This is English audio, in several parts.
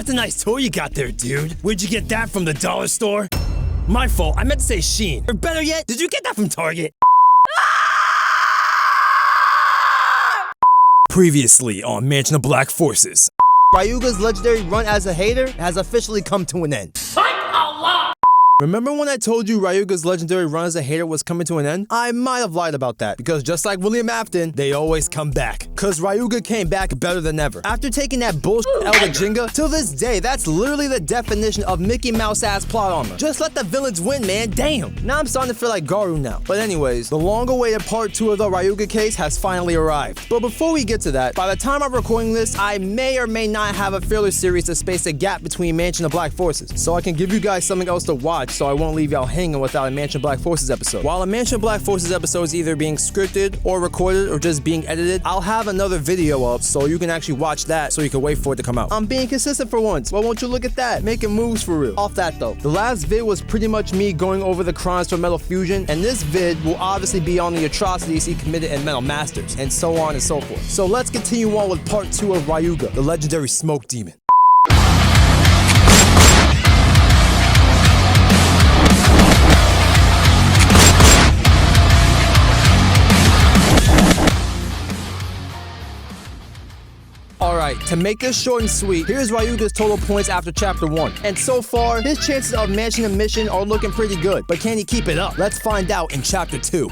That's a nice toy you got there, dude. Where'd you get that from, the dollar store? My fault, I meant to say Shein. Or better yet, did you get that from Target? Previously on Mansion of Black Forces. Ryuga's legendary run as a hater has officially come to an end. Remember when I told you Ryuga's legendary run as a hater was coming to an end? I might have lied about that, because just like William Afton, they always come back. Cause Ryuga came back better than ever. After taking that bullshit lxrdgxnji, till this day, that's literally the definition of Mickey Mouse ass plot armor. Just let the villains win, man, damn. Now I'm starting to feel like Garu now. But anyways, the long-awaited part 2 of the Ryuga case has finally arrived. But before we get to that, by the time I'm recording this, I may or may not have a filler series to space a gap between Mansion of Black Forces, so I can give you guys something else to watch, so I won't leave y'all hanging without a Mansion of Black Forces episode. While a Mansion of Black Forces episode is either being scripted or recorded or just being edited, I'll have another video up so you can actually watch that so you can wait for it to come out. I'm being consistent for once. Well, won't you look at that? Making moves for real. Off that though, the last vid was pretty much me going over the crimes for Metal Fusion, and this vid will obviously be on the atrocities he committed in Metal Masters, and so on and so forth. So let's continue on with part 2 of Ryuga, the legendary smoke demon. Alright, to make this short and sweet, here's Ryuga's total points after chapter 1. And so far, his chances of mansion a mission are looking pretty good, but can he keep it up? Let's find out in chapter 2.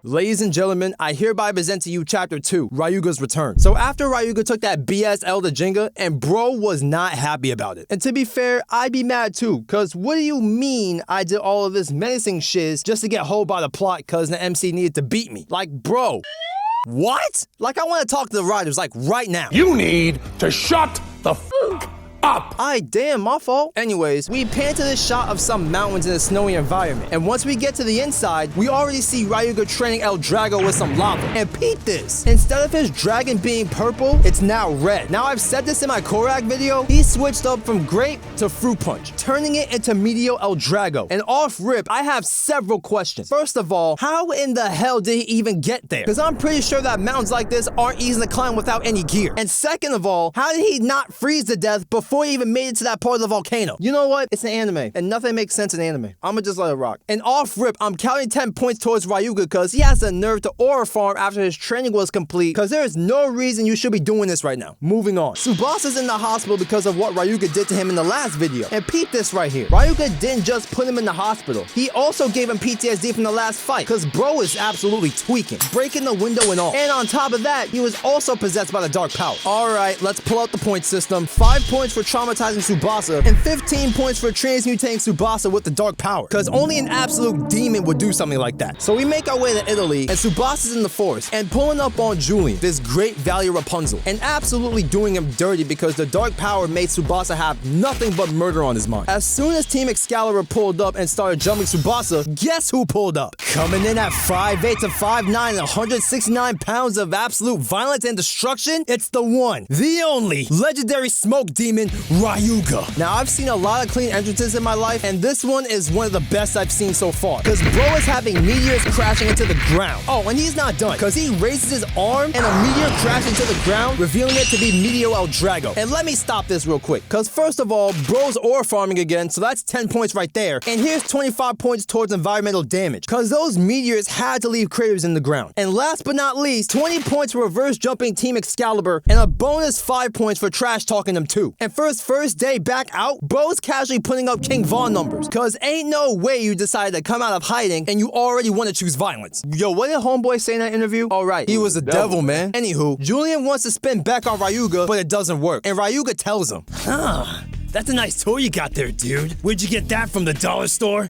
Ladies and gentlemen, I hereby present to you chapter 2, Ryuga's return. So after Ryuga took that BS lxrdgxnji, and bro was not happy about it. And to be fair, I'd be mad too, cause what do you mean I did all of this menacing shiz just to get hold by the plot cause the MC needed to beat me? Like, bro. What? Like, I want to talk to the writers, like, right now. You need to shut the f*** up. Damn, my fault. Anyways, we pan to this shot of some mountains in a snowy environment. And once we get to the inside, we already see Ryuga training El Drago with some lava. And peep this. Instead of his dragon being purple, it's now red. Now, I've said this in my Korak video, he switched up from grape to fruit punch, turning it into Medio El Drago. And off rip, I have several questions. First of all, how in the hell did he even get there? Because I'm pretty sure that mountains like this aren't easy to climb without any gear. And second of all, how did he not freeze to death before he even made it to that part of the volcano? You know what? It's an anime, and nothing makes sense in anime. I'ma just let it rock. And off rip, I'm counting 10 points towards Ryuga because he has the nerve to aura farm after his training was complete, because there is no reason you should be doing this right now. Moving on. Tsubasa's in the hospital because of what Ryuga did to him in the last video. And peep this right here. Ryuga didn't just put him in the hospital. He also gave him PTSD from the last fight, because bro is absolutely tweaking, breaking the window and all. And on top of that, he was also possessed by the dark power. Alright, let's pull out the point system. 5 points for traumatizing Tsubasa, and 15 points for transmutating Tsubasa with the dark power, because only an absolute demon would do something like that. So we make our way to Italy, and Tsubasa's in the forest, and pulling up on Julian, this great value Rapunzel, and absolutely doing him dirty because the dark power made Tsubasa have nothing but murder on his mind. As soon as Team Excalibur pulled up and started jumping Tsubasa, guess who pulled up? Coming in at 5'8" to 5'9" and 169 pounds of absolute violence and destruction, it's the one, the only, legendary smoke demon, Ryuga. Now, I've seen a lot of clean entrances in my life, and this one is one of the best I've seen so far, because bro is having meteors crashing into the ground. Oh, and he's not done, because he raises his arm and a meteor crashes into the ground, revealing it to be Medio El Drago. And let me stop this real quick, because first of all, bro's ore farming again, so that's 10 points right there, and here's 25 points towards environmental damage, because those meteors had to leave craters in the ground. And last but not least, 20 points for reverse jumping Team Excalibur, and a bonus 5 points for trash talking them too. And for his first day back out, bro's casually putting up King Von numbers, cause ain't no way you decided to come out of hiding and you already want to choose violence. Yo, what did homeboy say in that interview? Alright, he was a devil, man. Anywho, Julian wants to spin back on Ryuga, but it doesn't work, and Ryuga tells him, That's a nice toy you got there, dude. Where'd you get that from, the dollar store?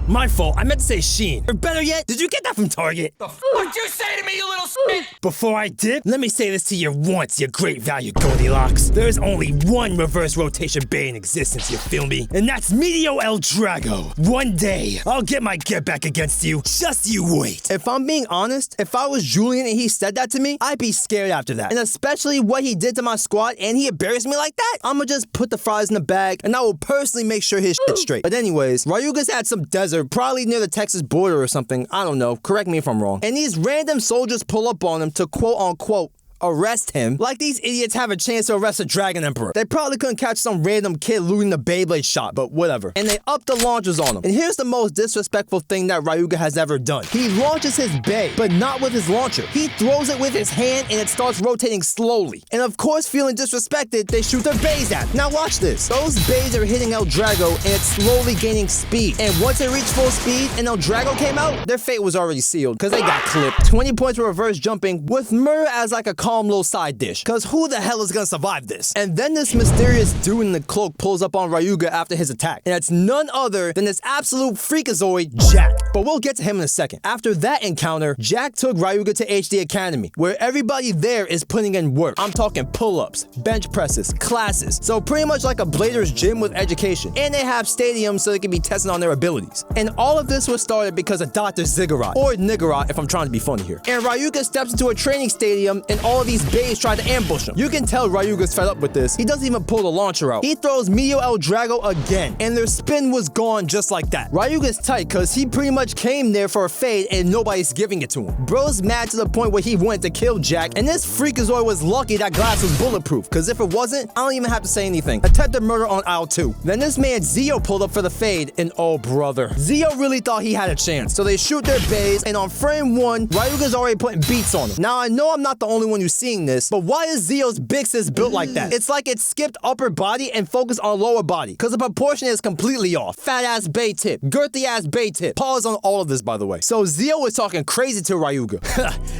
My fault, I meant to say Shein. Or better yet, did you get that from Target? The f*** would you say to me, you little spit? Before I dip, let me say this to you once, you great value Goldilocks. There's only one reverse rotation bay in existence, you feel me? And that's Medio El Drago. One day, I'll get my get back against you. Just you wait. If I'm being honest, if I was Julian and he said that to me, I'd be scared after that. And especially what he did to my squad and he embarrassed me like that, I'ma just put the fries in the bag and I will personally make sure his shit's straight. But anyways, Ryuga's at some desert, probably near the Texas border or something. I don't know. Correct me if I'm wrong. And these random soldiers pull up on him to quote-unquote arrest him. Like these idiots have a chance to arrest a Dragon Emperor. They probably couldn't catch some random kid looting the Beyblade shop, but whatever. And they upped the launchers on him. And here's the most disrespectful thing that Ryuga has ever done. He launches his Bey, but not with his launcher. He throws it with his hand and it starts rotating slowly. And of course, feeling disrespected, they shoot their Beys at him. Now watch this. Those Beys are hitting El Drago and it's slowly gaining speed. And once it reached full speed and El Drago came out, their fate was already sealed because they got clipped. 20 points for reverse jumping with murder as like a calm little side dish. Because who the hell is gonna survive this? And then this mysterious dude in the cloak pulls up on Ryuga after his attack. And it's none other than this absolute freakazoid, Jack. But we'll get to him in a second. After that encounter, Jack took Ryuga to HD Academy, where everybody there is putting in work. I'm talking pull-ups, bench presses, classes. So pretty much like a blader's gym with education. And they have stadiums so they can be tested on their abilities. And all of this was started because of Dr. Ziggurat, or Niggurat if I'm trying to be funny here. And Ryuga steps into a training stadium and all of these Beys try to ambush him. You can tell Ryuga's fed up with this. He doesn't even pull the launcher out. He throws Meteor El Drago again, and their spin was gone just like that. Ryuga's tight because he pretty much came there for a fade and nobody's giving it to him. Bro's mad to the point where he wanted to kill Jack, and this freakazoid was lucky that glass was bulletproof, because if it wasn't, I don't even have to say anything. Attempted murder on aisle 2. Then this man Zio pulled up for the fade, and oh brother. Zio really thought he had a chance, so they shoot their Beys, and on frame 1, Ryuga's already putting beats on him. Now I know I'm not the only one who's seeing this, but why is Zio's Bixis built like that? It's like it skipped upper body and focused on lower body, because the proportion is completely off. Fat ass Bey tip, girthy ass Bey tip. Pause on all of this, by the way. So Zio was talking crazy to Ryuga.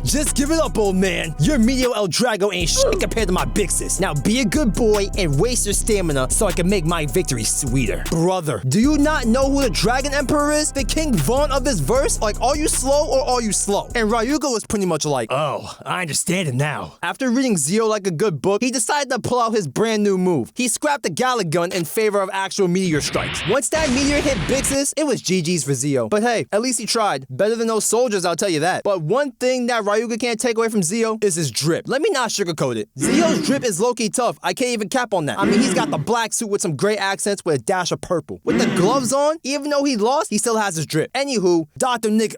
Just give it up, old man. Your Meteor El Drago ain't shit compared to my Bixis. Now be a good boy and waste your stamina so I can make my victory sweeter. Brother, do you not know who the Dragon Emperor is? The King Vaughn of this verse? Like, are you slow or are you slow? And Ryuga was pretty much like, Oh, I understand it now. after reading Zio like a good book, he decided to pull out his brand new move. He scrapped the Galick Gun in favor of actual meteor strikes. Once that meteor hit Bixis, it was GG's for Zio. But hey, at least he tried. Better than those soldiers, I'll tell you that. But one thing that Ryuga can't take away from Zio is his drip. Let me not sugarcoat it. Zio's drip is low-key tough. I can't even cap on that. I mean, he's got the black suit with some gray accents with a dash of purple. With the gloves on, even though he lost, he still has his drip. Anywho, Dr. Nick...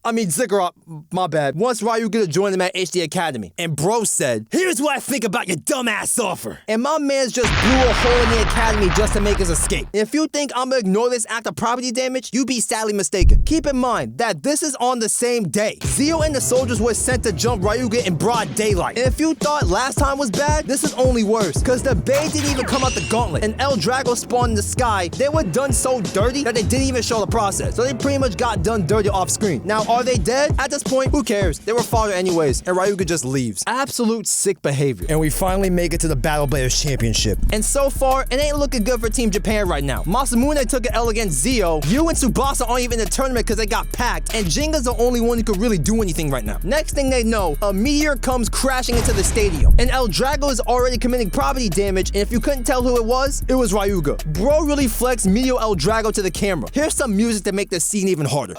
I mean, Ziggurat, my bad. Once Ryuga to join him at HD Academy. And bro said, Here's what I think about your dumbass offer. and my man's just blew a hole in the academy just to make his escape. And if you think I'm gonna ignore this act of property damage, you be sadly mistaken. Keep in mind that this is on the same day. Zio and the soldiers were sent to jump Ryuga in broad daylight. And if you thought last time was bad, this is only worse. Cause the Bey didn't even come out the gauntlet. And El Drago spawned in the sky. They were done so dirty that they didn't even show the process. So they pretty much got done dirty off screen. Now, are they dead? At this point, who cares? They were fodder anyways. And Ryuga just leaves. Absolute sick behavior. And we finally make it to the Battle Bladers Championship. And so far, it ain't looking good for Team Japan right now. Masamune took an L against Zio. Yu and Tsubasa aren't even in the tournament because they got packed. And Jinga's the only one who could really do anything right now. Next thing they know, a meteor comes crashing into the stadium. And El Drago is already committing property damage. And if you couldn't tell who it was Ryuga. Bro really flexed Meteor El Drago to the camera. Here's some music to make this scene even harder.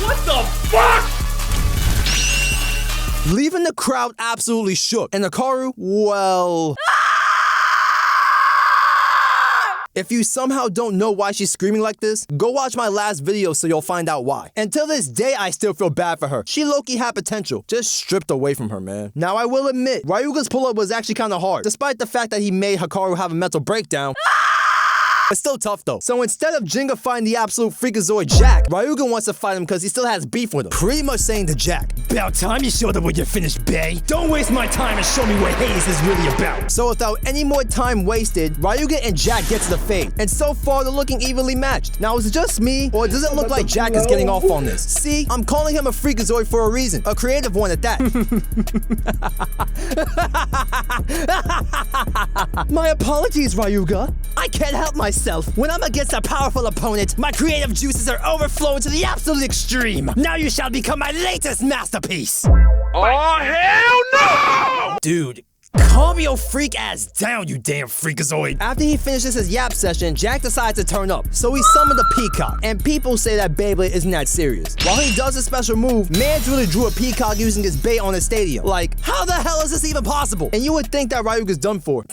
What the fuck? Leaving the crowd absolutely shook. And Hikaru, well... If you somehow don't know why she's screaming like this, go watch my last video so you'll find out why. And till this day, I still feel bad for her. She low-key had potential, just stripped away from her, man. Now, I will admit, Ryuga's pull-up was actually kind of hard, despite the fact that he made Hikaru have a mental breakdown. It's still tough though. So instead of Jinga fighting the absolute freakazoid Jack, Ryuga wants to fight him because he still has beef with him. Pretty much saying to Jack, About time you showed up with your finished Bey. Don't waste my time and show me what Hades is really about. so without any more time wasted, Ryuga and Jack get to the fade. And so far, they're looking evenly matched. Now, is it just me, or does it look like Jack is getting off on this? See, I'm calling him a freakazoid for a reason. A creative one at that. My apologies, Ryuga. I can't help myself. When I'm against a powerful opponent, my creative juices are overflowing to the absolute extreme. Now you shall become my latest masterpiece. Oh, hell no! Dude, calm your freak ass down, you damn freakazoid. After he finishes his yap session, Jack decides to turn up. So he summoned a peacock, and people say that Beyblade isn't that serious. While he does a special move, Mans really drew a peacock using his Bey on the stadium. Like, how the hell is this even possible? And you would think that Ryuga's done for.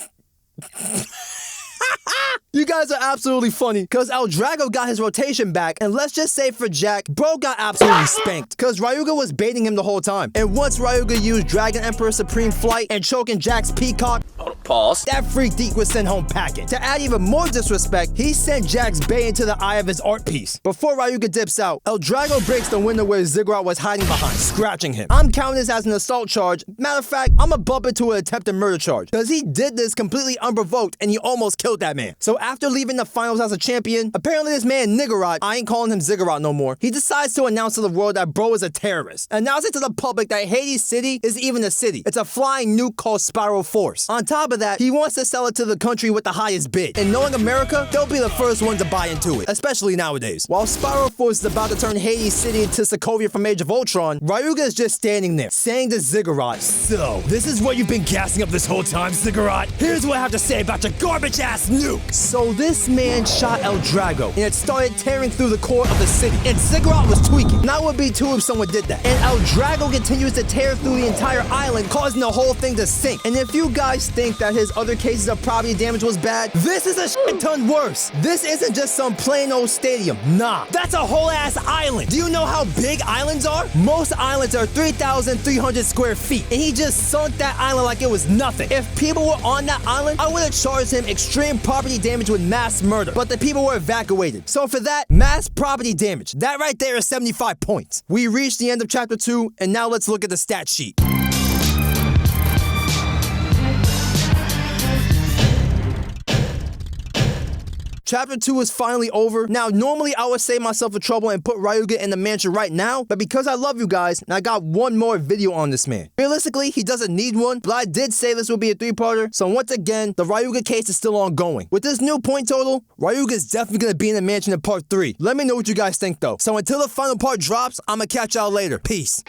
You You guys are absolutely funny, because El Drago got his rotation back, and let's just say for Jack, bro got absolutely spanked, because Ryuga was baiting him the whole time. And once Ryuga used Dragon Emperor Supreme Flight and choking Jack's Peacock, Pause. that freak Deke was sent home packing. To add even more disrespect, he sent Jack's Bay into the eye of his art piece. Before Ryuga dips out, El Drago breaks the window where Ziggurat was hiding behind, scratching him. I'm counting this as an assault charge. Matter of fact, I'ma bump it to an attempted murder charge, because he did this completely unprovoked and he almost killed that man. So after leaving the finals as a champion, apparently this man Niggerat, I ain't calling him Ziggurat no more, he decides to announce to the world that bro is a terrorist. Announcing to the public that Hades City is even a city. It's a flying nuke called Spiral Force. On top of that, he wants to sell it to the country with the highest bid. And knowing America, they'll be the first one to buy into it, especially nowadays. While Spiral Force is about to turn Hades City into Sokovia from Age of Ultron, Ryuga is just standing there, saying to Ziggurat, So, this is what you've been gassing up this whole time, Ziggurat? Here's what I have to say about your garbage-ass nuke! So this man shot El Drago, and it started tearing through the core of the city, and Ziggurat was tweaking. Now it would be too if someone did that. And El Drago continues to tear through the entire island, causing the whole thing to sink. And if you guys think that his other cases of property damage was bad, this is a shit ton worse. This isn't just some plain old stadium. Nah, that's a whole ass island. Do you know how big islands are? Most islands are 3,300 square feet, and he just sunk that island like it was nothing. If people were on that island, I would have charged him extreme property damage with mass murder, but the people were evacuated. So for that, mass property damage, that right there is 75 points. We reached the end of chapter 2, and now let's look at the stat sheet. Chapter 2 is finally over. Now, normally I would save myself the trouble and put Ryuga in the mansion right now, but because I love you guys, and I got one more video on this man. Realistically, he doesn't need one, but I did say this would be a 3-parter, so once again, the Ryuga case is still ongoing. With this new point total, Ryuga is definitely going to be in the mansion in part 3. Let me know what you guys think though. So until the final part drops, I'ma catch y'all later. Peace.